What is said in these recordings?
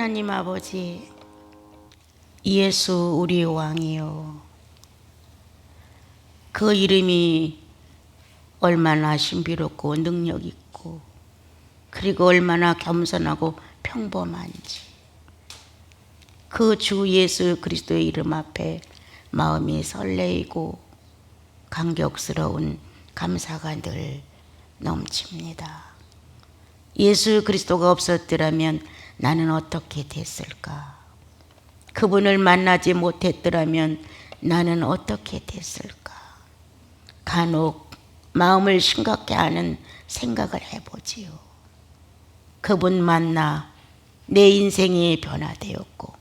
하나님 아버지, 예수 우리 왕이요, 그 이름이 얼마나 신비롭고 능력 있고 그리고 얼마나 겸손하고 평범한지, 그 주 예수 그리스도의 이름 앞에 마음이 설레이고 감격스러운 감사가 늘 넘칩니다. 예수 그리스도가 없었더라면 나는 어떻게 됐을까? 그분을 만나지 못했더라면 나는 어떻게 됐을까? 간혹 마음을 심각해 하는 생각을 해보지요. 그분 만나 내 인생이 변화되었고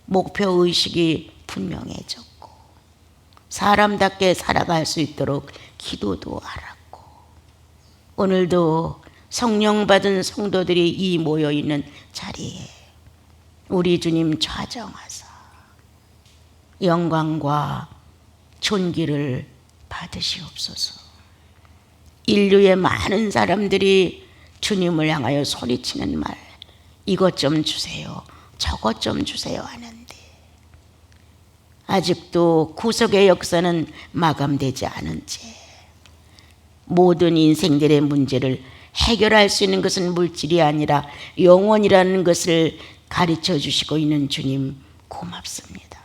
목표의식이 분명해졌고 사람답게 살아갈 수 있도록 기도도 알았고, 오늘도 성령 받은 성도들이 이 모여있는 자리에 우리 주님 좌정하사 영광과 존귀를 받으시옵소서. 인류의 많은 사람들이 주님을 향하여 소리치는 말, 이것 좀 주세요, 저것 좀 주세요 하는데 아직도 구속의 역사는 마감되지 않은 채 모든 인생들의 문제를 해결할 수 있는 것은 물질이 아니라 영혼이라는 것을 가르쳐 주시고 있는 주님 고맙습니다.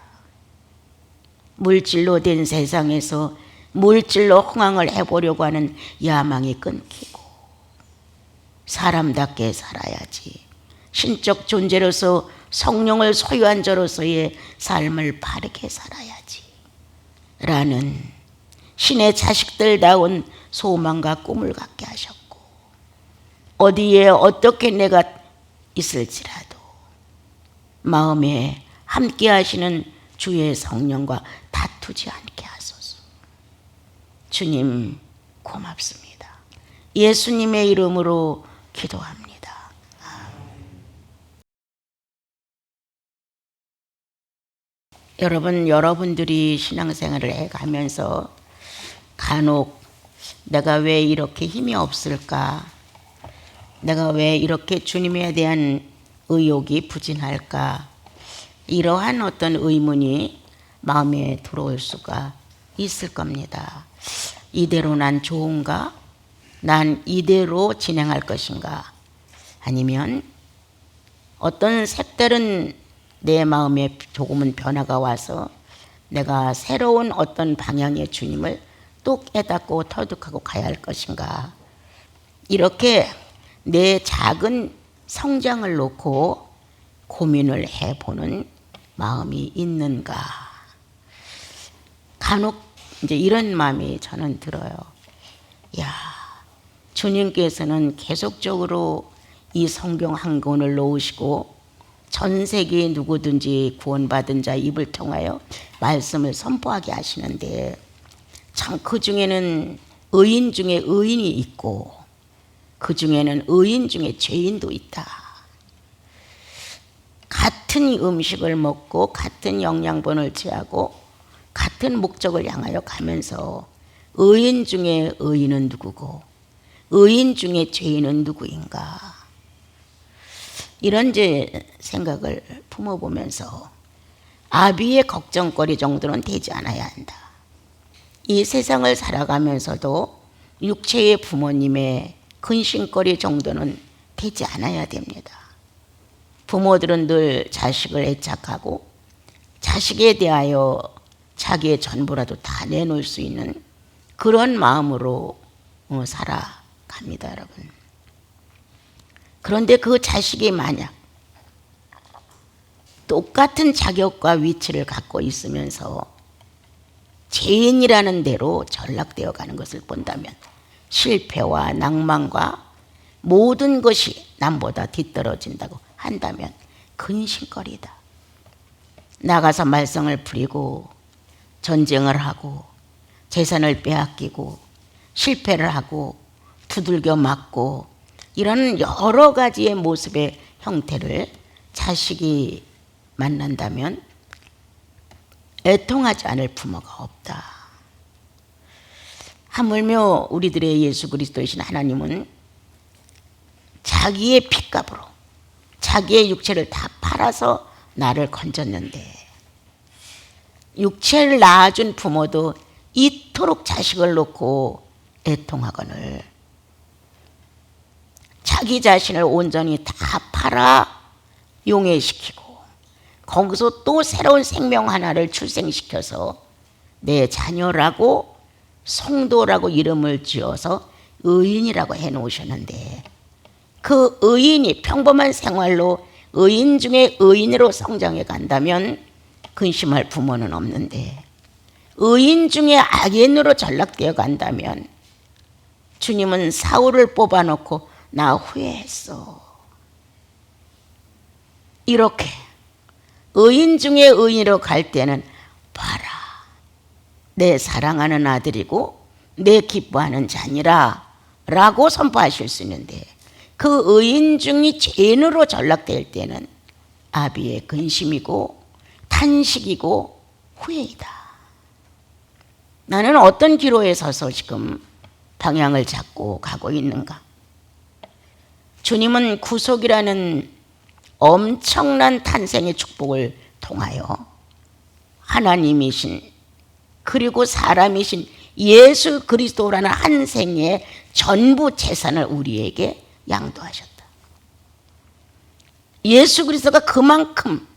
물질로 된 세상에서 물질로 흥황을 해보려고 하는 야망이 끊기고 사람답게 살아야지, 신적 존재로서 성령을 소유한 자로서의 삶을 바르게 살아야지 라는 신의 자식들다운 소망과 꿈을 갖게 하셨고, 어디에 어떻게 내가 있을지라도 마음에 함께 하시는 주의 성령과 다투지 않게 하소서. 주님 고맙습니다. 예수님의 이름으로 기도합니다. 여러분들이 신앙생활을 해가면서 간혹 내가 왜 이렇게 힘이 없을까? 내가 왜 이렇게 주님에 대한 의욕이 부진할까? 이러한 어떤 의문이 마음에 들어올 수가 있을 겁니다. 이대로 난 좋은가? 난 이대로 진행할 것인가? 아니면 어떤 색다른 내 마음에 조금은 변화가 와서 내가 새로운 어떤 방향의 주님을 또 깨닫고 터득하고 가야 할 것인가? 이렇게 내 작은 성장을 놓고 고민을 해보는 마음이 있는가? 간혹 이제 이런 마음이 저는 들어요. 야, 주님께서는 계속적으로 이 성경 한 권을 놓으시고 전 세계에 누구든지 구원받은 자 입을 통하여 말씀을 선포하게 하시는데, 참 그 중에는 의인 중에 의인이 있고 그 중에는 의인 중에 죄인도 있다. 같은 음식을 먹고 같은 영양분을 취하고 같은 목적을 향하여 가면서 의인 중에 의인은 누구고 의인 중에 죄인은 누구인가? 이런 생각을 품어보면서 아비의 걱정거리 정도는 되지 않아야 한다. 이 세상을 살아가면서도 육체의 부모님의 근심거리 정도는 되지 않아야 됩니다. 부모들은 늘 자식을 애착하고 자식에 대하여 자기의 전부라도 다 내놓을 수 있는 그런 마음으로 살아갑니다, 여러분. 그런데 그 자식이 만약 똑같은 자격과 위치를 갖고 있으면서 죄인이라는 대로 전락되어 가는 것을 본다면, 실패와 낭만과 모든 것이 남보다 뒤떨어진다고 한다면 근심거리다. 나가서 말썽을 부리고 전쟁을 하고 재산을 빼앗기고 실패를 하고 두들겨 맞고 이런 여러 가지의 모습의 형태를 자식이 만난다면 애통하지 않을 부모가 없다. 하물며 우리들의 예수 그리스도이신 하나님은 자기의 핏값으로 자기의 육체를 다 팔아 팔아서 나를 건졌는데, 육체를 낳아준 부모도 이토록 자식을 놓고 애통하거늘 자기 자신을 온전히 다 팔아 용해시키고 거기서 또 새로운 생명 하나를 출생시켜서 내 자녀라고 성도라고 이름을 지어서 의인이라고 해놓으셨는데, 그 의인이 평범한 생활로 의인 중에 의인으로 성장해 간다면 근심할 부모는 없는데, 의인 중에 악인으로 전락되어 간다면 주님은 사울을 뽑아놓고 나 후회했어. 이렇게 의인 중에 의인으로 갈 때는 봐라, 내 사랑하는 아들이고 내 기뻐하는 자니라 라고 선포하실 수 있는데, 그 의인 중이 죄인으로 전락될 때는 아비의 근심이고 탄식이고 후회이다. 나는 어떤 기로에 서서 지금 방향을 잡고 가고 있는가? 주님은 구속이라는 엄청난 탄생의 축복을 통하여 하나님이신 그리고 사람이신 예수 그리스도라는 한 생의 전부 재산을 우리에게 양도하셨다. 예수 그리스도가 그만큼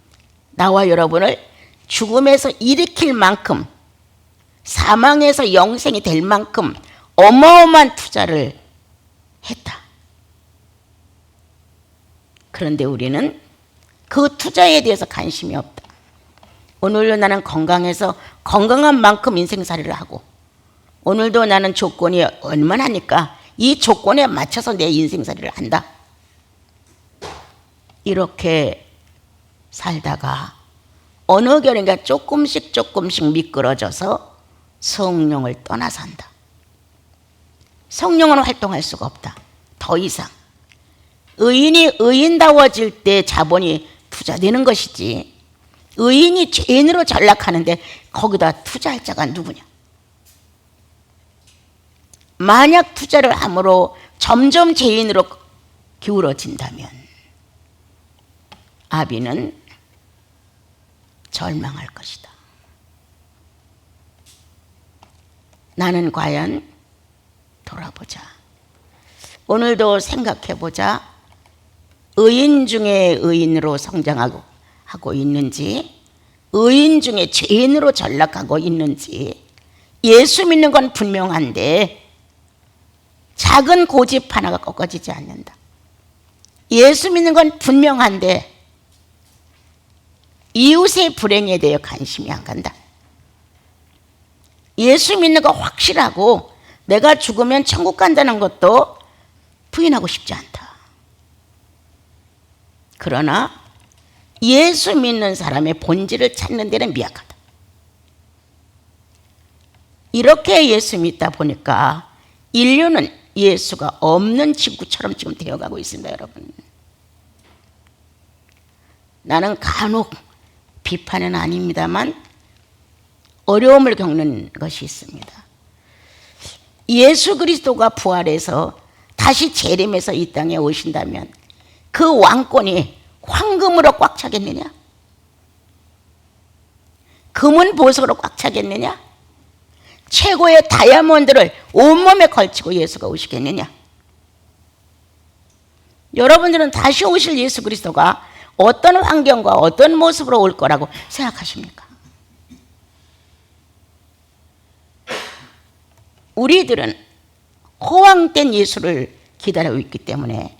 나와 여러분을 죽음에서 일으킬 만큼, 사망에서 영생이 될 만큼 어마어마한 투자를 했다. 그런데 우리는 그 투자에 대해서 관심이 없다. 오늘도 나는 건강해서 건강한 만큼 인생살이를 하고, 오늘도 나는 조건이 얼마나니까 이 조건에 맞춰서 내 인생살이를 한다. 이렇게 살다가 어느 결인가 조금씩 미끄러져서 성령을 떠나 산다. 성령은 활동할 수가 없다. 더 이상 의인이 의인다워질 때 자본이 투자되는 것이지, 의인이 죄인으로 전락하는데 거기다 투자할 자가 누구냐? 만약 투자를 함으로 점점 죄인으로 기울어진다면 아비는 절망할 것이다. 나는 과연 돌아보자. 오늘도 생각해보자. 의인 중에 의인으로 성장하고 있는지, 의인 중에 죄인으로 전락하고 있는지. 예수 믿는 건 분명한데 작은 고집 하나가 꺾어지지 않는다. 예수 믿는 건 분명한데 이웃의 불행에 대해 관심이 안 간다. 예수 믿는 거 확실하고 내가 죽으면 천국 간다는 것도 부인하고 싶지 않다. 그러나 예수 믿는 사람의 본질을 찾는 데는 미약하다. 이렇게 예수 믿다 보니까 인류는 예수가 없는 지구처럼 지금 되어가고 있습니다, 여러분. 나는 간혹 비판은 아닙니다만 어려움을 겪는 것이 있습니다. 예수 그리스도가 부활해서 다시 재림해서 이 땅에 오신다면 그 왕권이 황금으로 꽉 차겠느냐? 금은 보석으로 꽉 차겠느냐? 최고의 다이아몬드를 온몸에 걸치고 예수가 오시겠느냐? 여러분들은 다시 오실 예수 그리스도가 어떤 환경과 어떤 모습으로 올 거라고 생각하십니까? 우리들은 허황된 예수를 기다리고 있기 때문에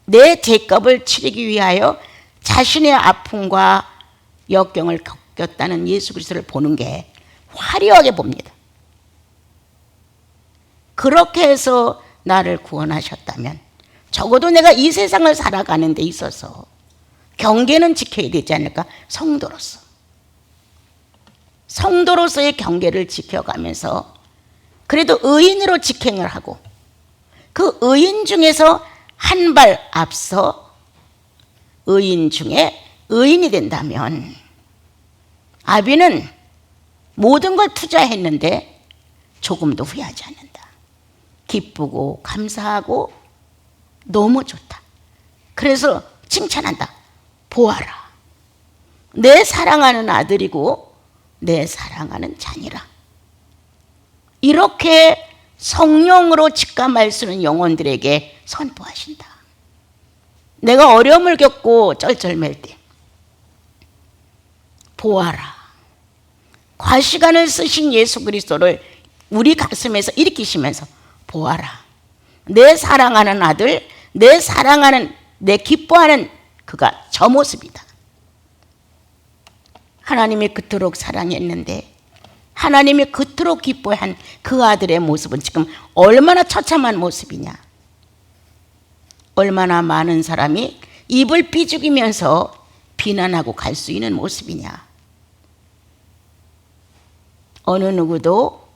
내 죄값을 치르기 위하여 자신의 아픔과 역경을 겪었다는 예수 그리스도를 보는 게 화려하게 봅니다. 그렇게 해서 나를 구원하셨다면 적어도 내가 이 세상을 살아가는 데 있어서 경계는 지켜야 되지 않을까? 성도로서의 경계를 지켜가면서 그래도 의인으로 직행을 하고 그 의인 중에서 한 발 앞서 의인 중에 의인이 된다면 아비는 모든 걸 투자했는데 조금도 후회하지 않는다. 기쁘고 감사하고 너무 좋다. 그래서 칭찬한다. 보아라, 내 사랑하는 아들이고 내 사랑하는 자녀라. 이렇게 성령으로 직감할 수 있는 영혼들에게 선포하신다. 내가 어려움을 겪고 쩔쩔맬 때 보아라. 과시간을 쓰신 예수 그리스도를 우리 가슴에서 일으키시면서 보아라. 내 사랑하는 아들, 내 사랑하는, 내 기뻐하는 그가 저 모습이다. 하나님이 그토록 사랑했는데 하나님이 그토록 기뻐한 그 아들의 모습은 지금 얼마나 처참한 모습이냐. 얼마나 많은 사람이 입을 삐죽이면서 비난하고 갈 수 있는 모습이냐. 어느 누구도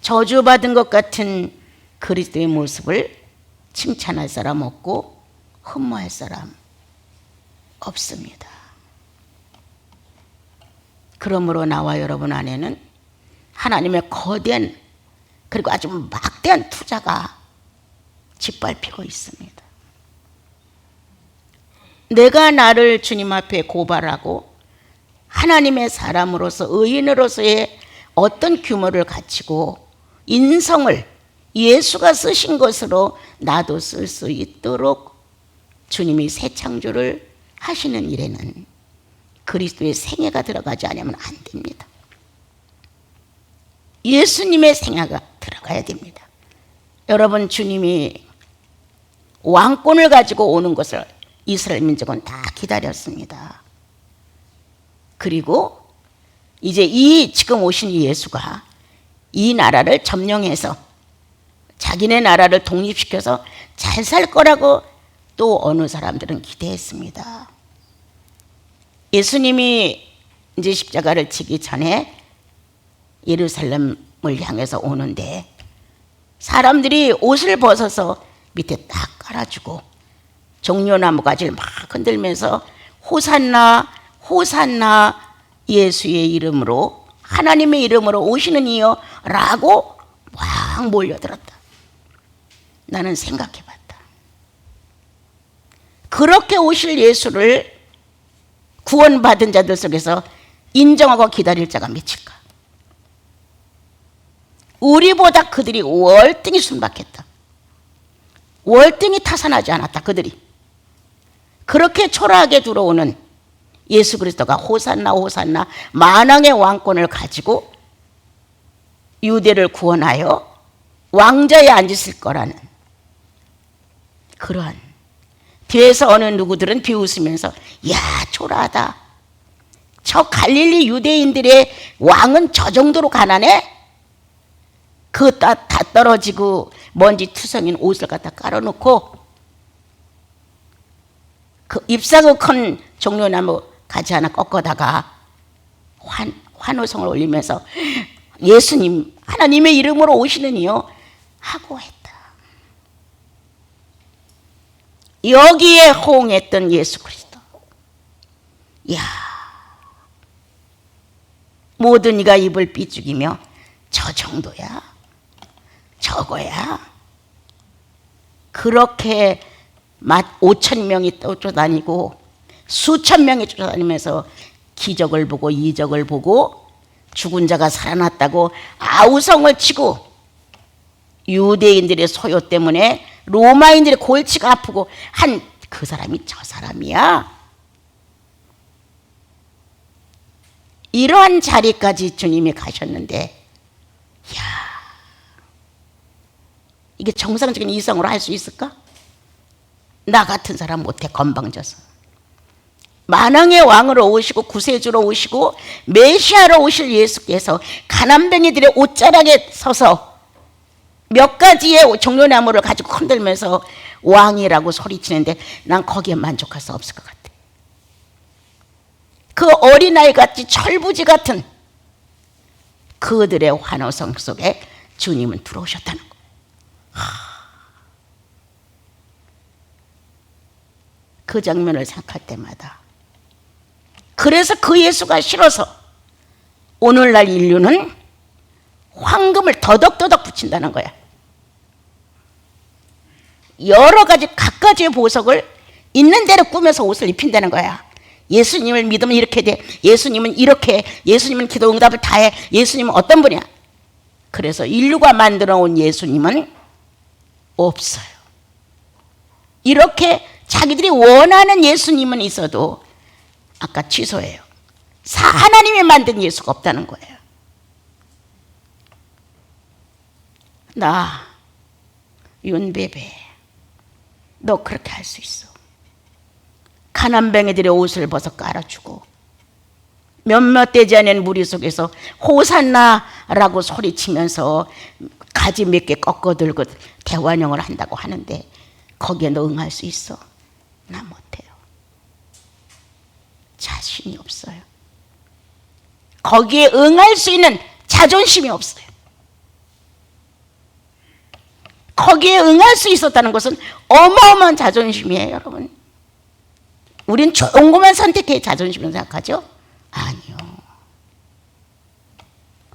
저주받은 것 같은 그리스도의 모습을 칭찬할 사람 없고 흠모할 사람 없습니다. 그러므로 나와 여러분 안에는 하나님의 거대한 그리고 아주 막대한 투자가 짓밟히고 있습니다. 내가 나를 주님 앞에 고발하고 하나님의 사람으로서 의인으로서의 어떤 규모를 갖추고 인성을 예수가 쓰신 것으로 나도 쓸 수 있도록 주님이 새 창조를 하시는 일에는 그리스도의 생애가 들어가지 않으면 안 됩니다. 예수님의 생애가 들어가야 됩니다. 여러분, 주님이 왕권을 가지고 오는 것을 이스라엘 민족은 다 기다렸습니다. 그리고 이제 이 지금 오신 이 예수가 이 나라를 점령해서 자기네 나라를 독립시켜서 잘 살 거라고 또 어느 사람들은 기대했습니다. 예수님이 이제 십자가를 지기 전에 예루살렘을 향해서 오는데 사람들이 옷을 벗어서 밑에 딱 깔아주고 종려나무 가지를 막 흔들면서 호산나 호산나 예수의 이름으로 하나님의 이름으로 오시는 이여 라고 막 몰려들었다. 나는 생각해봤다. 그렇게 오실 예수를 구원받은 자들 속에서 인정하고 기다릴 자가 몇일까? 우리보다 그들이 월등히 순박했다. 월등히 타산하지 않았다. 그들이 그렇게 초라하게 들어오는 예수 그리스도가 호산나 호산나 만왕의 왕권을 가지고 유대를 구원하여 왕좌에 앉으실 거라는 그러한 뒤에서 어느 누구들은 비웃으면서 야 초라하다. 저 갈릴리 유대인들의 왕은 저 정도로 가난해? 그 다 떨어지고 먼지 투성인 옷을 갖다 깔아놓고 그 잎사귀 큰 종려나무 가지 하나 꺾어다가 환호성을 올리면서 예수님 하나님의 이름으로 오시느니요 하고 했다. 여기에 호응했던 예수 그리스도. 이야, 모든 이가 입을 삐죽이며 저 정도야? 저거야? 그렇게 5,000명이 쫓아다니고 수천 명이 쫓아다니면서 기적을 보고 이적을 보고 죽은 자가 살아났다고 아우성을 치고 유대인들의 소요 때문에 로마인들의 골치가 아프고 한 그 사람이 저 사람이야. 이러한 자리까지 주님이 가셨는데 이야, 이게 정상적인 이성으로 할 수 있을까? 나 같은 사람 못해. 건방져서. 만왕의 왕으로 오시고 구세주로 오시고 메시아로 오실 예수께서 가난뱅이들의 옷자락에 서서 몇 가지의 종려나무를 가지고 흔들면서 왕이라고 소리치는데 난 거기에 만족할 수 없을 것 같아. 그 어린아이 같이 철부지 같은 그들의 환호성 속에 주님은 들어오셨다는 거. 그 장면을 생각할 때마다 그래서 그 예수가 싫어서 오늘날 인류는 황금을 더덕더덕 붙인다는 거야. 여러 가지 갖가지의 보석을 있는 대로 꾸며서 옷을 입힌다는 거야. 예수님을 믿으면 이렇게 돼. 예수님은 이렇게 해. 예수님은 기도 응답을 다 해. 예수님은 어떤 분이야? 그래서 인류가 만들어 온 예수님은 없어요. 이렇게 자기들이 원하는 예수님은 있어도 아까 취소해요. 하나님이 만든 예수가 없다는 거예요. 나 윤배배, 너 그렇게 할 수 있어. 가난뱅이들의 옷을 벗어 깔아주고 몇몇 되지 않은 무리 속에서 호산나라고 소리치면서 가지 몇 개 꺾어들고 대환영을 한다고 하는데 거기에 너 응할 수 있어? 나 못해요. 자신이 없어요. 거기에 응할 수 있는 자존심이 없어요. 거기에 응할 수 있었다는 것은 어마어마한 자존심이에요, 여러분. 우린 좋은 것만 선택해 자존심을 생각하죠? 아니요.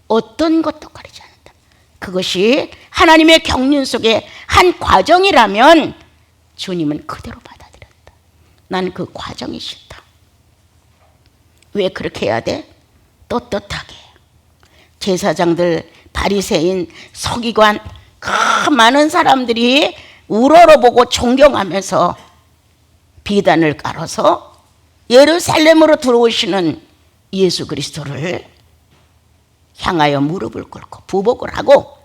어떤 것도 가리지 않는다. 그것이 하나님의 경륜 속에 한 과정이라면 주님은 그대로 받아들였다. 나는 그 과정이 싫다. 왜 그렇게 해야 돼? 떳떳하게. 제사장들, 바리새인, 서기관, 그 많은 사람들이 우러러보고 존경하면서 비단을 깔아서 예루살렘으로 들어오시는 예수 그리스도를 향하여 무릎을 꿇고 부복을 하고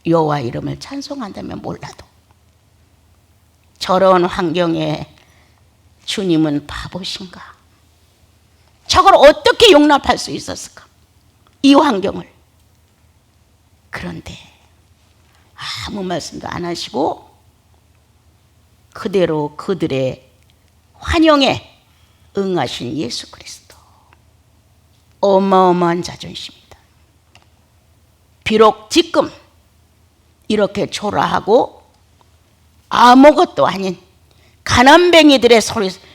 여호와 이름을 찬송한다면 몰라도 저런 환경에 주님은 바보신가? 저걸 어떻게 용납할 수 있었을까? 이 환경을. 그런데 아무 말씀도 안 하시고 그대로 그들의 환영에 응하신 예수 그리스도. 어마어마한 자존심이다. 비록 지금 이렇게 초라하고 아무것도 아닌 가난뱅이들의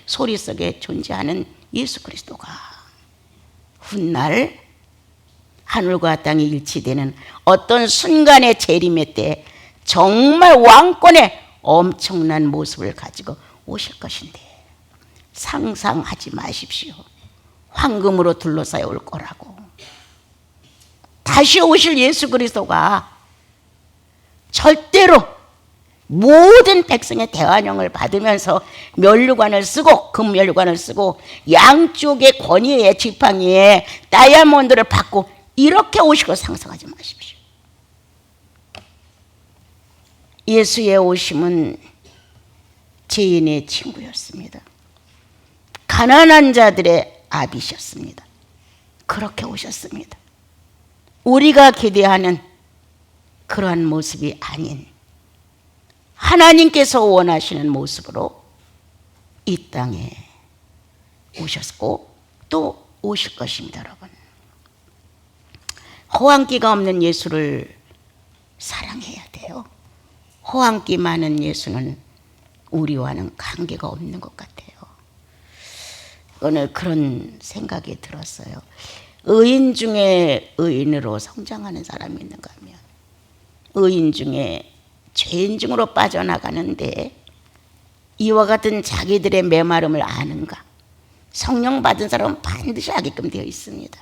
소리 속에 존재하는 예수 그리스도가 훗날 하늘과 땅이 일치되는 어떤 순간의 재림의 때 정말 왕권의 엄청난 모습을 가지고 오실 것인데 상상하지 마십시오. 황금으로 둘러싸여 올 거라고. 다시 오실 예수 그리스도가 절대로 모든 백성의 대환영을 받으면서 면류관을 쓰고 금면류관을 쓰고 양쪽의 권위에 지팡이에 다이아몬드를 받고 이렇게 오시고 상상하지 마십시오. 예수의 오심은 죄인의 친구였습니다. 가난한 자들의 아비셨습니다. 그렇게 오셨습니다. 우리가 기대하는 그러한 모습이 아닌 하나님께서 원하시는 모습으로 이 땅에 오셨고 또 오실 것입니다, 여러분. 호황기가 없는 예수를 사랑해야 돼요. 호황기 많은 예수는 우리와는 관계가 없는 것 같아요. 오늘 그런 생각이 들었어요. 의인 중에 의인으로 성장하는 사람이 있는가 하면 의인 중에 죄인 중으로 빠져나가는데 이와 같은 자기들의 메마름을 아는가? 성령 받은 사람은 반드시 하게끔 되어 있습니다.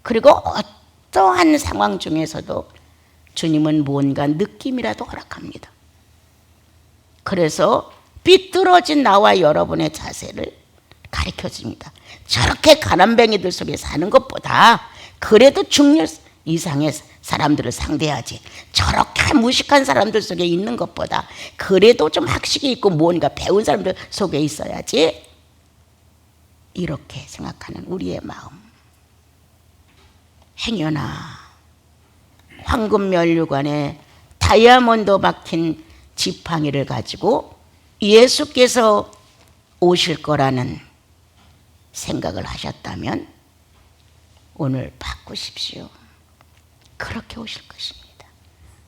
그리고 어떠한 상황 중에서도 주님은 뭔가 느낌이라도 허락합니다. 그래서 삐뚤어진 나와 여러분의 자세를 가르쳐 줍니다. 저렇게 가난뱅이들 속에 사는 것보다 그래도 중력 이상의 사람들을 상대하지, 저렇게 무식한 사람들 속에 있는 것보다 그래도 좀 학식이 있고 뭔가 배운 사람들 속에 있어야지, 이렇게 생각하는 우리의 마음. 행여나 황금면류관에 다이아몬드 박힌 지팡이를 가지고 예수께서 오실 거라는 생각을 하셨다면 오늘 바꾸십시오. 그렇게 오실 것입니다.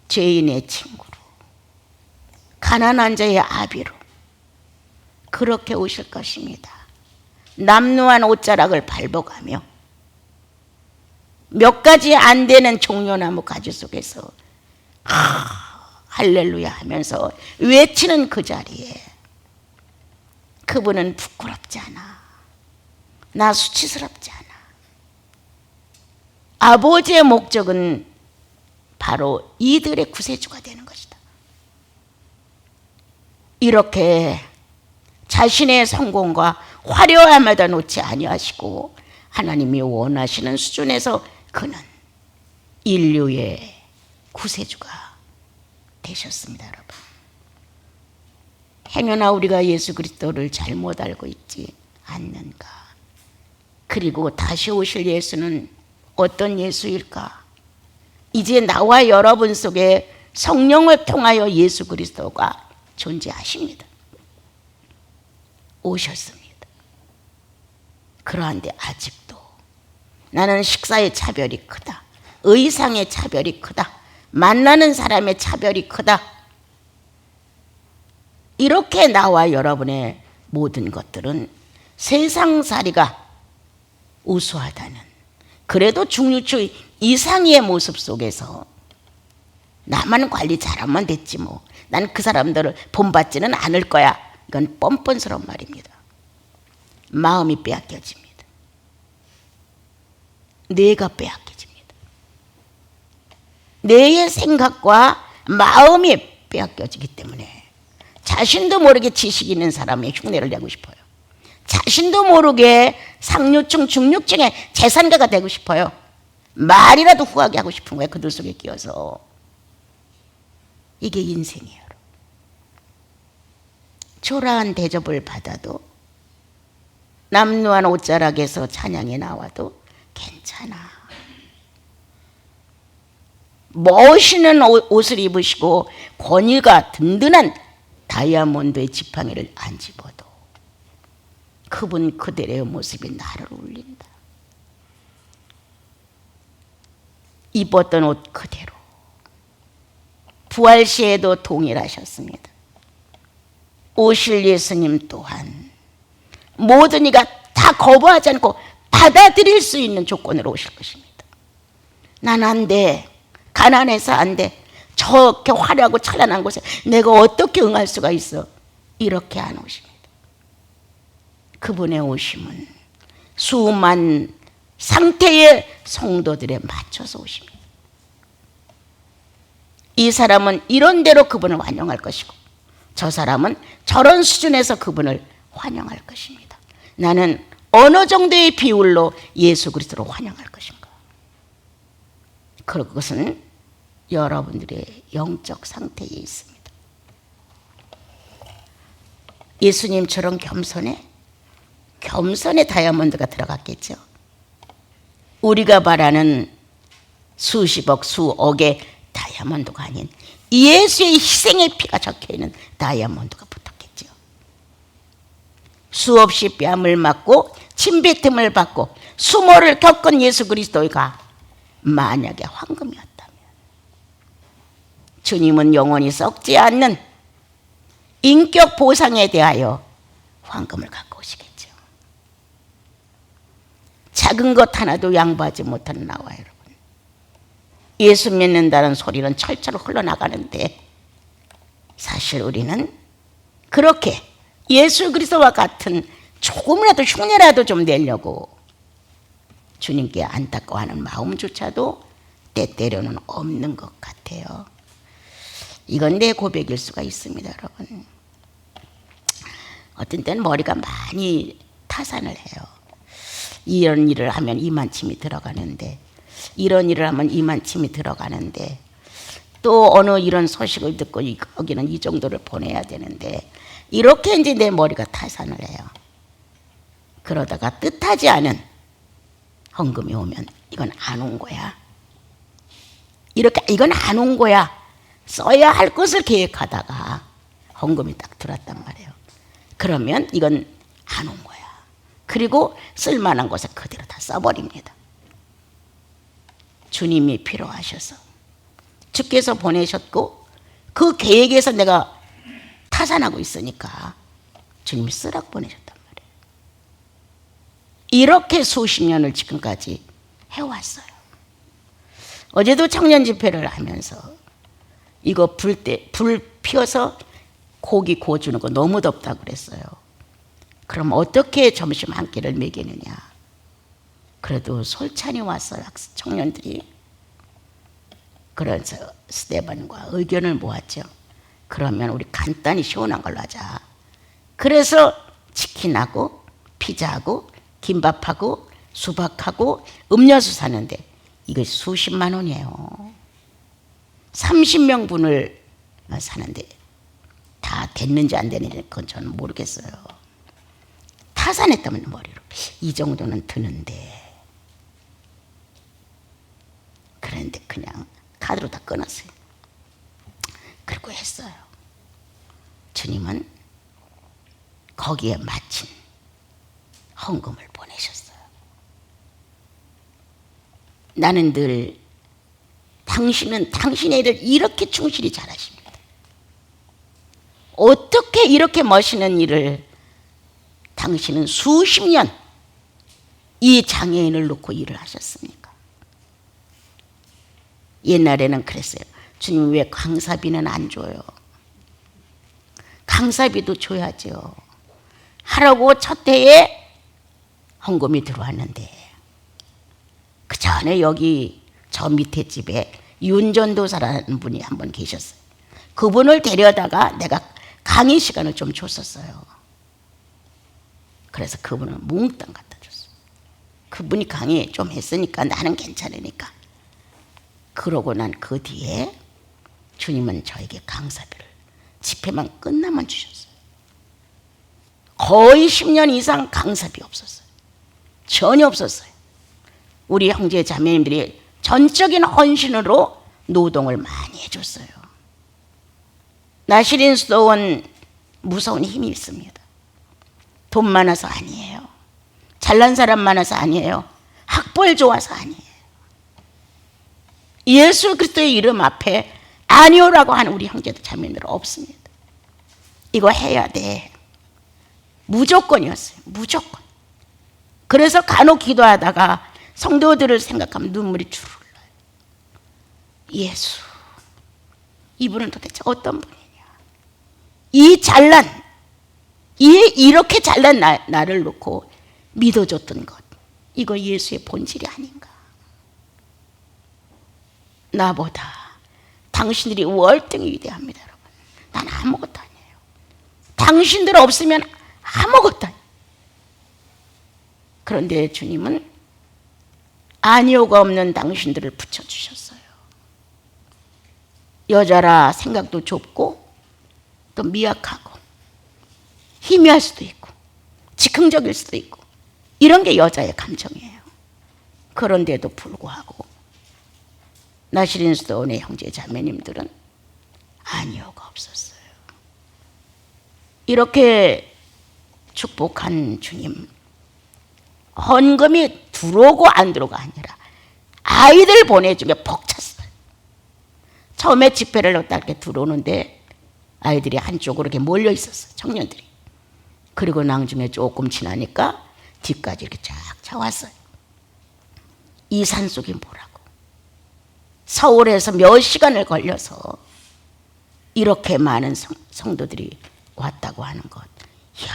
죄인의 친구로, 가난한 자의 아비로 그렇게 오실 것입니다. 남루한 옷자락을 밟아가며 몇 가지 안 되는 종려나무 가지 속에서 할렐루야 하면서 외치는 그 자리에 그분은 부끄럽지 않아. 나 수치스럽지 않아. 아버지의 목적은 바로 이들의 구세주가 되는 것이다. 이렇게 자신의 성공과 화려함에다 놓지 아니하시고 하나님이 원하시는 수준에서 그는 인류의 구세주가 되셨습니다. 여러분, 행여나 우리가 예수 그리스도를 잘못 알고 있지 않는가? 그리고 다시 오실 예수는 어떤 예수일까? 이제 나와 여러분 속에 성령을 통하여 예수 그리스도가 존재하십니다. 오셨습니다. 그러한데 아직도 나는 식사의 차별이 크다, 의상의 차별이 크다, 만나는 사람의 차별이 크다, 이렇게 나와 여러분의 모든 것들은 세상살이가 우수하다는, 그래도 중류추 이상의 모습 속에서 나만 관리 잘하면 됐지 뭐, 난 그 사람들을 본받지는 않을 거야, 이건 뻔뻔스러운 말입니다. 마음이 빼앗겨집니다. 뇌가 빼앗겨집니다. 뇌의 생각과 마음이 빼앗겨지기 때문에 자신도 모르게 지식 있는 사람의 흉내를 내고 싶어요. 자신도 모르게 상류층, 중류층의 재산가가 되고 싶어요. 말이라도 후하게 하고 싶은 거예요. 그들 속에 끼어서. 이게 인생이에요. 초라한 대접을 받아도, 남루한 옷자락에서 찬양이 나와도 괜찮아. 멋있는 옷을 입으시고 권위가 든든한 다이아몬드의 지팡이를 안 집어도 그분 그대로의 모습이 나를 울린다. 입었던 옷 그대로 부활 시에도 동일하셨습니다. 오실 예수님 또한 모든 이가 다 거부하지 않고 받아들일 수 있는 조건으로 오실 것입니다. 난 안 돼, 가난해서 안 돼, 저렇게 화려하고 찬란한 곳에 내가 어떻게 응할 수가 있어, 이렇게 안 오십니다. 그분의 오심은 수만 상태의 성도들에 맞춰서 오십니다. 이 사람은 이런 대로 그분을 환영할 것이고 저 사람은 저런 수준에서 그분을 환영할 것입니다. 나는 어느 정도의 비율로 예수 그리스도를 환영할 것인가? 그것은 여러분들의 영적 상태에 있습니다. 예수님처럼 겸손의 다이아몬드가 들어갔겠죠. 우리가 바라는 수십억, 수억의 다이아몬드가 아닌 예수의 희생의 피가 적혀있는 다이아몬드가 붙었겠죠. 수없이 뺨을 맞고 침뱉음을 받고 수모를 겪은 예수 그리스도가 만약에 황금이었다면 주님은 영원히 썩지 않는 인격 보상에 대하여 황금을 갖고 오시겠죠. 작은 것 하나도 양보하지 못하는 나와 여러분, 예수 믿는다는 소리는 철철 흘러나가는데 사실 우리는 그렇게 예수 그리스도와 같은 조금이라도 흉내라도 좀 내려고 주님께 안타까워하는 마음조차도 때때로는 없는 것 같아요. 이건 내 고백일 수가 있습니다. 여러분, 어떤 때는 머리가 많이 타산을 해요. 이런 일을 하면 이만침이 들어가는데, 이런 일을 하면 이만침이 들어가는데, 또 어느 이런 소식을 듣고 여기는 이 정도를 보내야 되는데, 이렇게 이제 내 머리가 타산을 해요. 그러다가 뜻하지 않은 헌금이 오면 이건 안 온 거야. 이렇게 이건 안 온 거야. 써야 할 것을 계획하다가 헌금이 딱 들어왔단 말이에요. 그러면 이건 안 온 거야. 그리고 쓸만한 곳에 그대로 다 써버립니다. 주님이 필요하셔서 주께서 보내셨고 그 계획에서 내가 타산하고 있으니까 주님이 쓰라고 보내셨단 말이에요. 이렇게 수십 년을 지금까지 해왔어요. 어제도 청년 집회를 하면서 이거 불 피워서 고기 구워주는 거 너무 덥다고 그랬어요. 그럼 어떻게 점심 한 끼를 먹이느냐. 그래도 솔찬히 왔어요. 청년들이. 그래서 스데반과 의견을 모았죠. 그러면 우리 간단히 시원한 걸로 하자. 그래서 치킨하고 피자하고 김밥하고 수박하고 음료수 사는데 이거 수십만 원이에요. 30명분을 사는데 다 됐는지 안 됐는지 그건 저는 모르겠어요. 타산했다면 머리로 이 정도는 드는데, 그런데 그냥 카드로 다 끊었어요. 그리고 했어요. 주님은 거기에 마친 헌금을 보내셨어요. 나는 늘 당신은 당신의 일을 이렇게 충실히 잘하십니다. 어떻게 이렇게 멋있는 일을 당신은 수십 년 이 장애인을 놓고 일을 하셨습니까? 옛날에는 그랬어요. 주님 왜 강사비는 안 줘요? 강사비도 줘야죠. 하라고 첫 해에 헌금이 들어왔는데, 그 전에 여기 저 밑에 집에 윤전도사라는 분이 한 분 계셨어요. 그분을 데려다가 내가 강의 시간을 좀 줬었어요. 그래서 그분은 몽땅 갖다 줬어요. 그분이 강의 좀 했으니까 나는 괜찮으니까. 그러고 난 그 뒤에 주님은 저에게 강사비를 집회만 끝나면 주셨어요. 거의 10년 이상 강사비 없었어요. 전혀 없었어요. 우리 형제 자매님들이 전적인 헌신으로 노동을 많이 해줬어요. 나시린 수도원 무서운 힘이 있습니다. 돈 많아서 아니에요. 잘난 사람 많아서 아니에요. 학벌 좋아서 아니에요. 예수 그리스도의 이름 앞에 아니오라고 하는 우리 형제들 자매님들 없습니다. 이거 해야 돼. 무조건이었어요. 무조건. 그래서 간혹 기도하다가 성도들을 생각하면 눈물이 주르 흘러요. 예수, 이분은 도대체 어떤 분이냐. 이렇게 잘난 나를 놓고 믿어줬던 것, 이거 예수의 본질이 아닌가. 나보다 당신들이 월등히 위대합니다, 여러분. 난 아무것도 아니에요. 당신들 없으면 아무것도 아니에요. 그런데 주님은 아니오가 없는 당신들을 붙여주셨어요. 여자라 생각도 좁고 또 미약하고 희미할 수도 있고 즉흥적일 수도 있고 이런 게 여자의 감정이에요. 그런데도 불구하고 나시린 수도원의 형제 자매님들은 아니오가 없었어요. 이렇게 축복한 주님, 헌금이 들어오고 안 들어오가 아니라 아이들 보내주며 벅찼어요. 처음에 집회를 넣다 이렇게 들어오는데 아이들이 한쪽으로 이렇게 몰려 있었어요. 청년들이. 그리고 나중에 조금 지나니까 뒤까지 이렇게 쫙 차왔어요. 이 산속이 뭐라고. 서울에서 몇 시간을 걸려서 이렇게 많은 성도들이 왔다고 하는 것. 이야,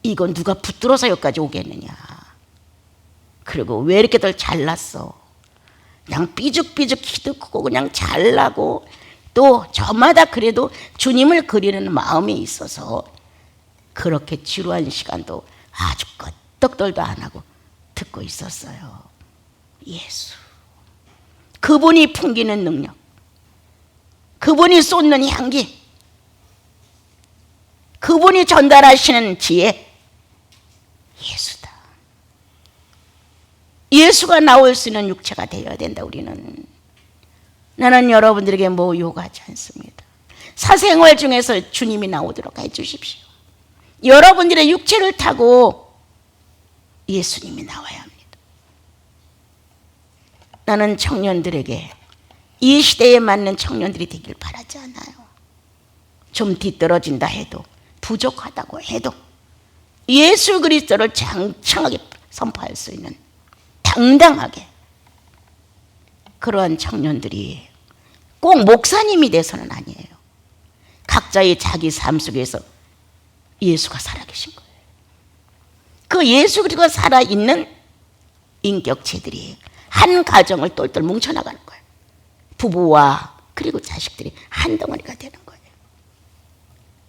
이건 누가 붙들어서 여기까지 오겠느냐. 그리고 왜 이렇게들 잘났어. 그냥 삐죽삐죽 키도 크고 그냥 잘나고 또 저마다 그래도 주님을 그리는 마음이 있어서 그렇게 지루한 시간도 아주 끄떡들도 안 하고 듣고 있었어요. 예수, 그분이 풍기는 능력, 그분이 쏟는 향기, 그분이 전달하시는 지혜, 예수다. 예수가 나올 수 있는 육체가 되어야 된다. 우리는. 나는 여러분들에게 뭐 요구하지 않습니다. 사생활 중에서 주님이 나오도록 해주십시오. 여러분들의 육체를 타고 예수님이 나와야 합니다. 나는 청년들에게 이 시대에 맞는 청년들이 되길 바라지 않아요. 좀 뒤떨어진다 해도 부족하다고 해도 예수 그리스도를 장창하게 선포할 수 있는 당당하게 그러한 청년들이 꼭 목사님이 돼서는 아니에요. 각자의 자기 삶 속에서 예수가 살아계신 거예요. 그 예수 그리스도가 살아있는 인격체들이 한 가정을 똘똘 뭉쳐나가는 거예요. 부부와 그리고 자식들이 한 덩어리가 되는 거예요.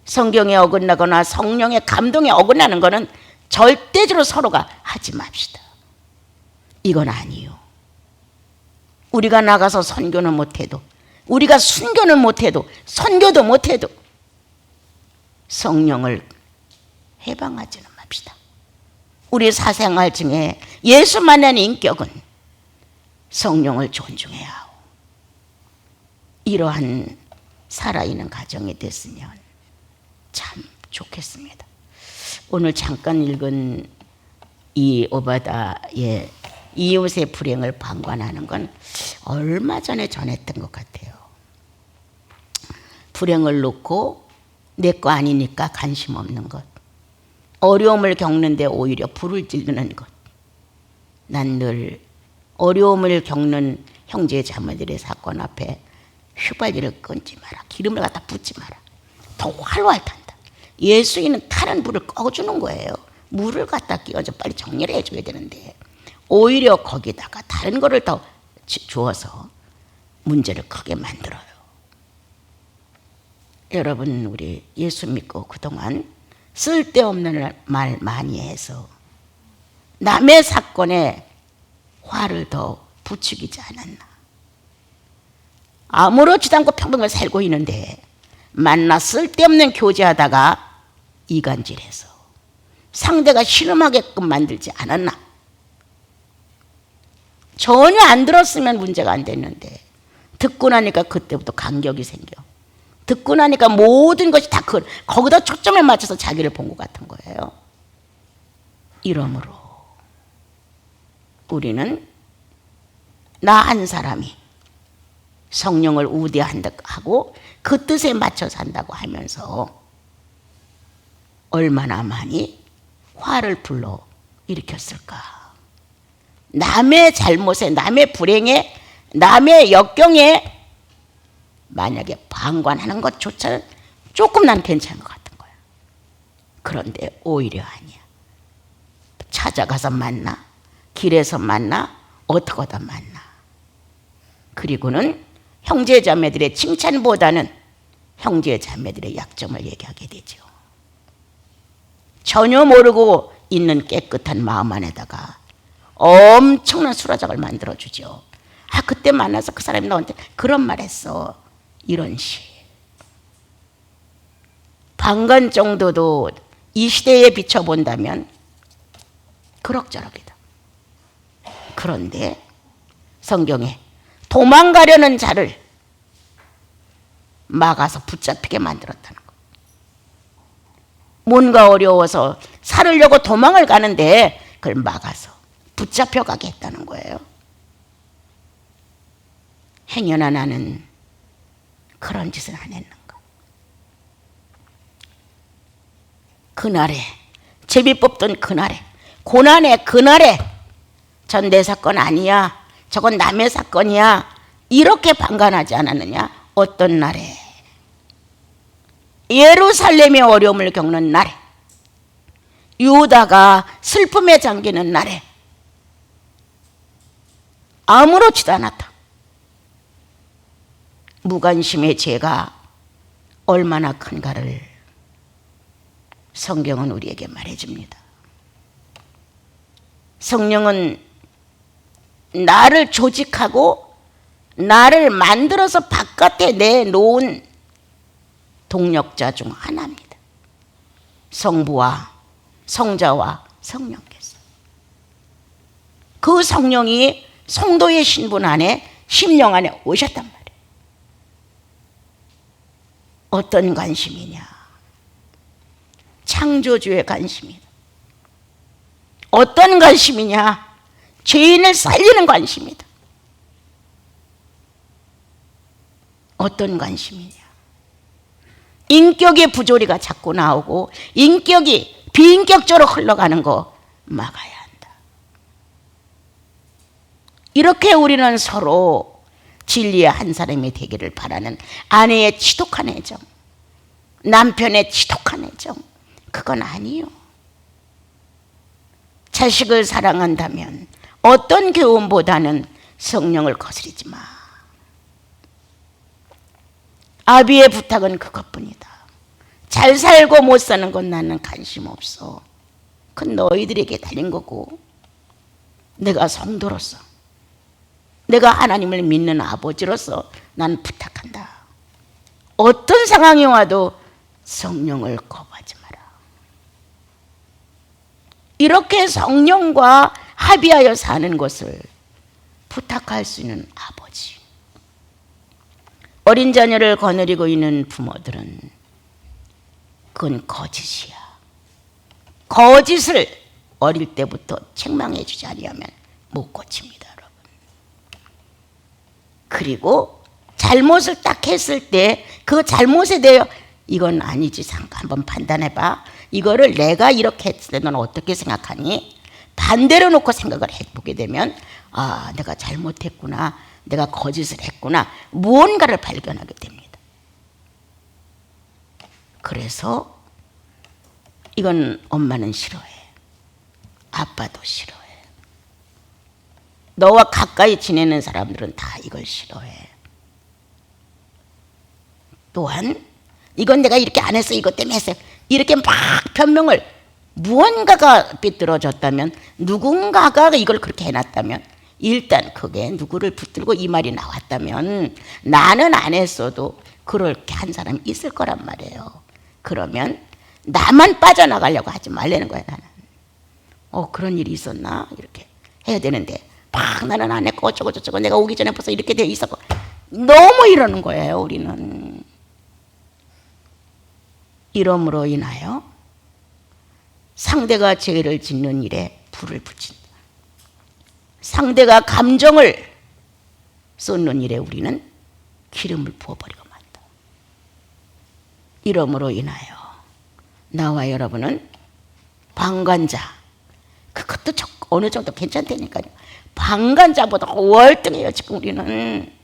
성경에 어긋나거나 성령의 감동에 어긋나는 것은 절대적으로 서로가 하지 맙시다. 이건 아니요. 우리가 나가서 선교는 못해도, 우리가 순교는 못해도, 선교도 못해도 성령을 해방하지는 맙시다. 우리 사생활 중에 예수만한 인격은 성령을 존중해야 하고, 이러한 살아있는 가정이 됐으면 참 좋겠습니다. 오늘 잠깐 읽은 이 오바다의 이웃의 불행을 방관하는 건 얼마 전에 전했던 것 같아요. 불행을 놓고 내 거 아니니까 관심 없는 것, 어려움을 겪는데 오히려 불을 지르는 것. 난 늘 어려움을 겪는 형제 자매들의 사건 앞에 휘발유를 끊지 마라, 기름을 갖다 붓지 마라, 더 활활 탄다. 예수인은 타는 불을 꺼주는 거예요. 물을 갖다 끼워서 빨리 정리를 해줘야 되는데 오히려 거기다가 다른 거를 더 주어서 문제를 크게 만들어요. 여러분, 우리 예수 믿고 그동안 쓸데없는 말 많이 해서 남의 사건에 화를 더 부추기지 않았나. 아무렇지도 않고 평범하게 살고 있는데 만나 쓸데없는 교제하다가 이간질해서 상대가 신음하게끔 만들지 않았나. 전혀 안 들었으면 문제가 안 됐는데 듣고 나니까 그때부터 간격이 생겨. 듣고 나니까 모든 것이 다 거기다 초점을 맞춰서 자기를 본 것 같은 거예요. 이러므로 우리는 나 한 사람이 성령을 우대하고 그 뜻에 맞춰 산다고 하면서 얼마나 많이 화를 불러 일으켰을까. 남의 잘못에, 남의 불행에, 남의 역경에 만약에 방관하는 것조차는 조금 난 괜찮은 것 같은 거야. 그런데 오히려 아니야. 찾아가서 만나, 길에서 만나, 어떻게 하다 만나. 그리고는 형제자매들의 칭찬보다는 형제자매들의 약점을 얘기하게 되죠. 전혀 모르고 있는 깨끗한 마음 안에다가 엄청난 수라작을 만들어주죠. 아, 그때 만나서 그 사람이 너한테 그런 말 했어. 이런 식. 방관 정도도 이 시대에 비춰본다면 그럭저럭이다. 그런데 성경에 도망가려는 자를 막아서 붙잡히게 만들었다는 거. 뭔가 어려워서 살으려고 도망을 가는데 그걸 막아서 붙잡혀가게 했다는 거예요. 행여나 나는 그런 짓은 안 했는가. 그날에, 제비 뽑던 그날에, 고난의 그날에 전 내 사건 아니야, 저건 남의 사건이야, 이렇게 방관하지 않았느냐. 어떤 날에, 예루살렘의 어려움을 겪는 날에, 유다가 슬픔에 잠기는 날에 아무렇지도 않았다. 무관심의 죄가 얼마나 큰가를 성경은 우리에게 말해줍니다. 성령은 나를 조직하고 나를 만들어서 바깥에 내놓은 동력자 중 하나입니다. 성부와 성자와 성령께서. 그 성령이 성도의 신분 안에, 심령 안에 오셨단 말이에요. 어떤 관심이냐? 창조주의 관심이다. 어떤 관심이냐? 죄인을 살리는 관심이다. 어떤 관심이냐? 인격의 부조리가 자꾸 나오고 인격이 비인격적으로 흘러가는 거 막아야 한다. 이렇게 우리는 서로 진리의 한 사람이 되기를 바라는 아내의 지독한 애정, 남편의 지독한 애정, 그건 아니요. 자식을 사랑한다면 어떤 교훈보다는 성령을 거스르지 마. 아비의 부탁은 그것뿐이다. 잘 살고 못 사는 건 나는 관심 없어. 그건 너희들에게 달린 거고, 내가 성도로서, 내가 하나님을 믿는 아버지로서 난 부탁한다. 어떤 상황이 와도 성령을 거부하지 마라. 이렇게 성령과 합의하여 사는 것을 부탁할 수 있는 아버지. 어린 자녀를 거느리고 있는 부모들은 그건 거짓이야. 거짓을 어릴 때부터 책망해 주지 않으면 못 고칩니다, 여러분. 그리고 잘못을 딱 했을 때 그 잘못에 대해 이건 아니지, 한번 판단해봐. 이거를 내가 이렇게 했을 때 너는 어떻게 생각하니? 반대로 놓고 생각을 해보게 되면 아, 내가 잘못했구나, 내가 거짓을 했구나, 무언가를 발견하게 됩니다. 그래서 이건 엄마는 싫어해, 아빠도 싫어해, 너와 가까이 지내는 사람들은 다 이걸 싫어해. 또한 이건 내가 이렇게 안 했어, 이것 때문에 했어요, 이렇게 막 변명을, 무언가가 삐뚤어졌다면, 누군가가 이걸 그렇게 해놨다면, 일단 그게 누구를 붙들고 이 말이 나왔다면 나는 안 했어도 그렇게 한 사람이 있을 거란 말이에요. 그러면 나만 빠져나가려고 하지 말라는 거야. 나는 그런 일이 있었나 이렇게 해야 되는데 막 나는 안 했고 어쩌고 저쩌고 내가 오기 전에 벌써 이렇게 돼 있었고, 너무 이러는 거예요. 우리는 이러므로 인하여 상대가 죄를 짓는 일에 불을 붙인다. 상대가 감정을 쏟는 일에 우리는 기름을 부어버리고 만다. 이러므로 인하여 나와 여러분은 방관자, 그것도 어느 정도 괜찮다니까요. 방관자보다 월등해요 지금 우리는.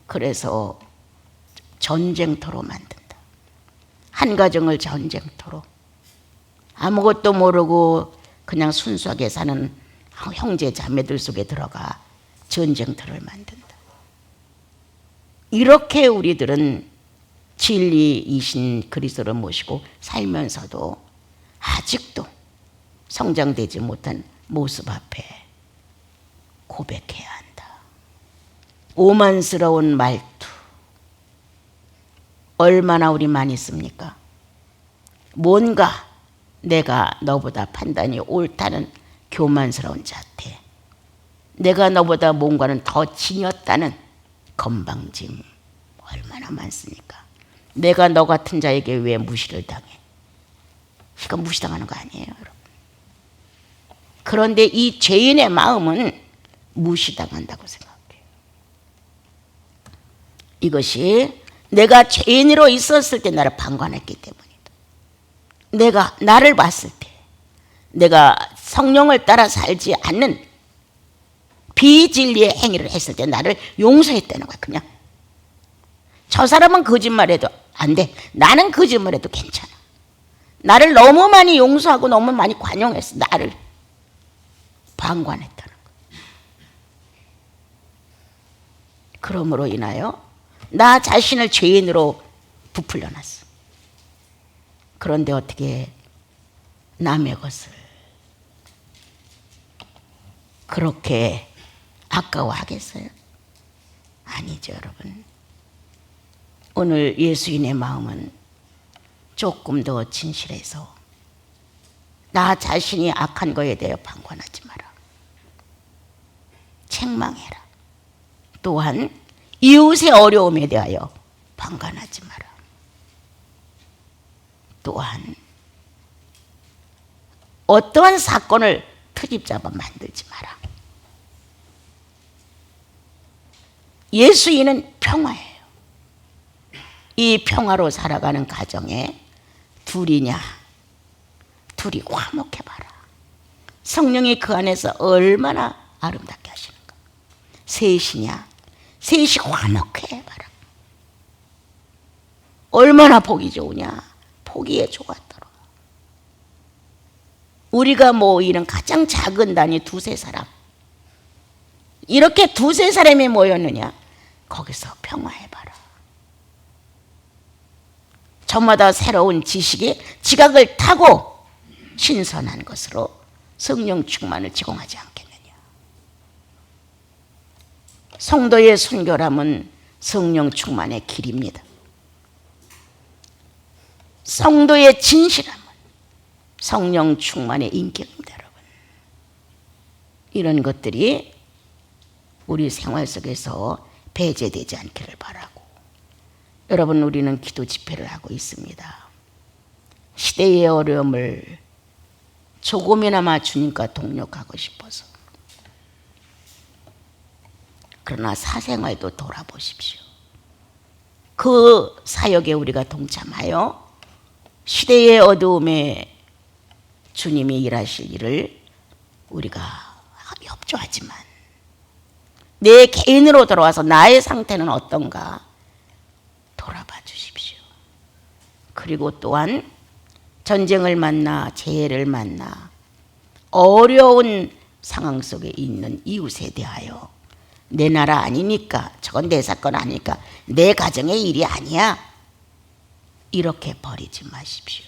그래서 전쟁터로 만든다. 한 가정을 전쟁터로, 아무것도 모르고 그냥 순수하게 사는 형제 자매들 속에 들어가 전쟁터를 만든다. 이렇게 우리들은 진리이신 그리스도를 모시고 살면서도 아직도 성장되지 못한 모습 앞에 고백해야 한다. 오만스러운 말투 얼마나 우리 많이 씁니까? 뭔가 내가 너보다 판단이 옳다는 교만스러운 자태, 내가 너보다 뭔가는 더 지녔다는 건방짐 얼마나 많습니까? 내가 너 같은 자에게 왜 무시를 당해? 이건 무시당하는 거 아니에요, 여러분. 그런데 이 죄인의 마음은 무시당한다고 생각해요. 이것이 내가 죄인으로 있었을 때 나를 방관했기 때문이다. 내가 나를 봤을 때 내가 성령을 따라 살지 않는 비진리의 행위를 했을 때 나를 용서했다는 거야. 그냥 저 사람은 거짓말해도 안 돼, 나는 거짓말해도 괜찮아. 나를 너무 많이 용서하고 너무 많이 관용했어. 나를 방관했다는 거야. 그러므로 인하여 나 자신을 죄인으로 부풀려 놨어. 그런데 어떻게 남의 것을 그렇게 아까워하겠어요? 아니죠, 여러분. 오늘 예수인의 마음은 조금 더 진실해서 나 자신이 악한 거에 대해 방관하지 마라. 책망해라. 또한 이웃의 어려움에 대하여 방관하지 마라. 또한 어떠한 사건을 트집잡아 만들지 마라. 예수인은 평화예요. 이 평화로 살아가는 가정에 둘이냐, 둘이 화목해봐라. 성령이 그 안에서 얼마나 아름답게 하시는가. 셋이냐, 셋이 화목해봐라. 얼마나 보기 좋으냐. 보기에 좋았더라. 우리가 모이는 가장 작은 단위 두세 사람, 이렇게 두세 사람이 모였느냐? 거기서 평화해봐라. 저마다 새로운 지식이 지각을 타고 신선한 것으로 성령 충만을 제공하지 않겠느냐. 성도의 순결함은 성령 충만의 길입니다. 성도의 진실함은 성령 충만의 인격입니다. 여러분, 이런 것들이 우리 생활 속에서 배제되지 않기를 바라고, 여러분, 우리는 기도 집회를 하고 있습니다. 시대의 어려움을 조금이나마 주님과 동력하고 싶어서. 그러나 사생활도 돌아보십시오. 그 사역에 우리가 동참하여 시대의 어두움에 주님이 일하실 일을 우리가 협조하지만 내 개인으로 돌아와서 나의 상태는 어떤가 돌아봐 주십시오. 그리고 또한 전쟁을 만나 재해를 만나 어려운 상황 속에 있는 이웃에 대하여 내 나라 아니니까, 저건 내 사건 아니니까, 내 가정의 일이 아니야, 이렇게 버리지 마십시오.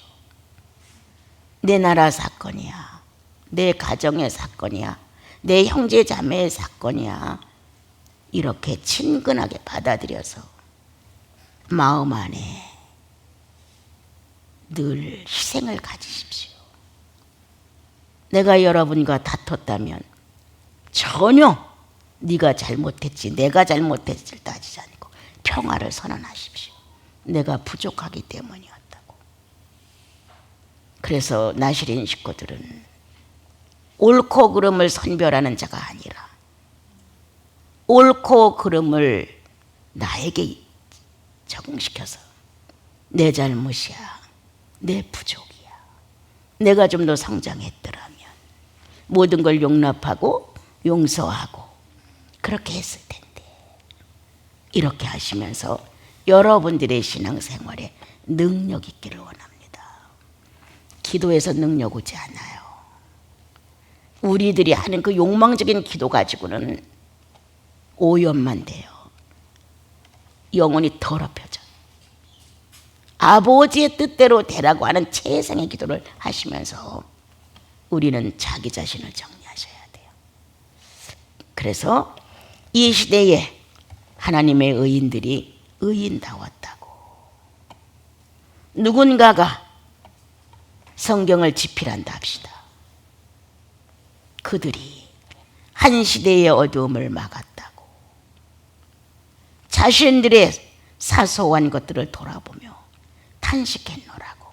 내 나라 사건이야, 내 가정의 사건이야, 내 형제 자매의 사건이야, 이렇게 친근하게 받아들여서 마음 안에 늘 희생을 가지십시오. 내가 여러분과 다퉜다면 전혀 네가 잘못했지 내가 잘못했지를 따지지 않고 평화를 선언하십시오. 내가 부족하기 때문이었다고. 그래서 나시린 식구들은 옳고 그름을 선별하는 자가 아니라 옳고 그름을 나에게 적응시켜서 내 잘못이야, 내 부족이야, 내가 좀 더 성장했더라면 모든 걸 용납하고 용서하고 그렇게 했을 텐데, 이렇게 하시면서 여러분들의 신앙생활에 능력 있기를 원합니다. 기도에서 능력 오지 않아요. 우리들이 하는 그 욕망적인 기도 가지고는 오염만 돼요. 영혼이 더럽혀져. 아버지의 뜻대로 되라고 하는 최상의 기도를 하시면서 우리는 자기 자신을 정리하셔야 돼요. 그래서 이 시대에 하나님의 의인들이 의인다웠다고. 누군가가 성경을 집필한다 합시다. 그들이 한 시대의 어두움을 막았다고. 자신들의 사소한 것들을 돌아보며 탄식했노라고.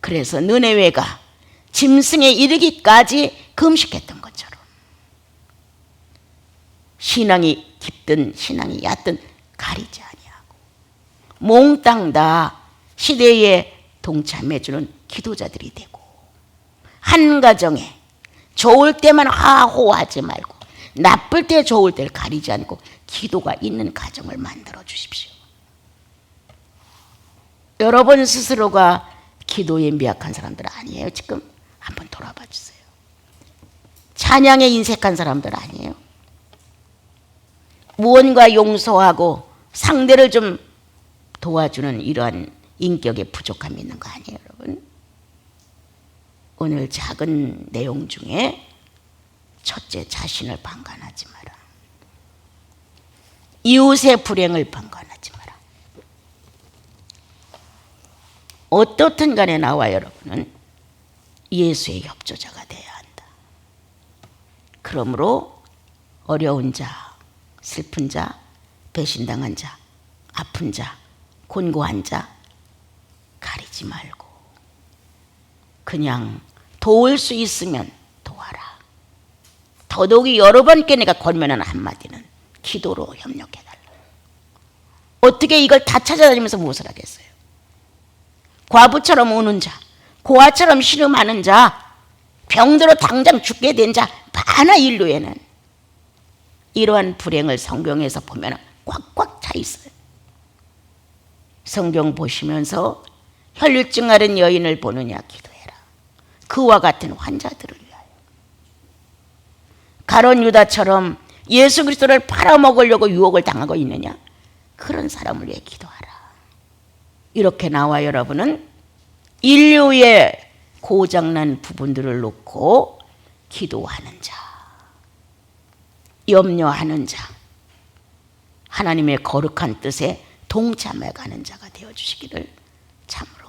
그래서 느네웨가 짐승에 이르기까지 금식했던 것처럼 신앙이 깊든 신앙이 얕든 가리지 아니하고 몽땅 다 시대에 동참해주는 기도자들이 되고, 한 가정에 좋을 때만 하호하지 말고 나쁠 때 좋을 때를 가리지 않고 기도가 있는 가정을 만들어 주십시오. 여러분 스스로가 기도에 미약한 사람들 아니에요? 지금 한번 돌아봐 주세요. 찬양에 인색한 사람들 아니에요? 무언가 용서하고 상대를 좀 도와주는 이러한 인격의 부족함이 있는 거 아니에요, 여러분? 오늘 작은 내용 중에 첫째, 자신을 방관하지 마라. 이웃의 불행을 방관하지 마라. 어떻든 간에 나와 여러분은 예수의 협조자가 되어야 한다. 그러므로 어려운 자, 슬픈 자, 배신당한 자, 아픈 자, 곤고한 자 가리지 말고 그냥 도울 수 있으면 도와라. 더더욱이 여러 번께 내가 권면하는 한마디는 기도로 협력해달라. 어떻게 이걸 다 찾아다니면서 무엇을 하겠어요? 과부처럼 우는 자, 고아처럼 신음하는 자, 병들어 당장 죽게 된 자 많아. 인류에는 이러한 불행을 성경에서 보면 꽉꽉 차 있어요. 성경 보시면서 혈류증 앓은 여인을 보느냐 기도해라. 그와 같은 환자들을 위하여. 가룟 유다처럼 예수 그리스도를 팔아먹으려고 유혹을 당하고 있느냐, 그런 사람을 위해 기도하라. 이렇게 나와 여러분은 인류의 고장난 부분들을 놓고 기도하는 자, 염려하는 자, 하나님의 거룩한 뜻에 동참해 가는 자가 되어주시기를 참으로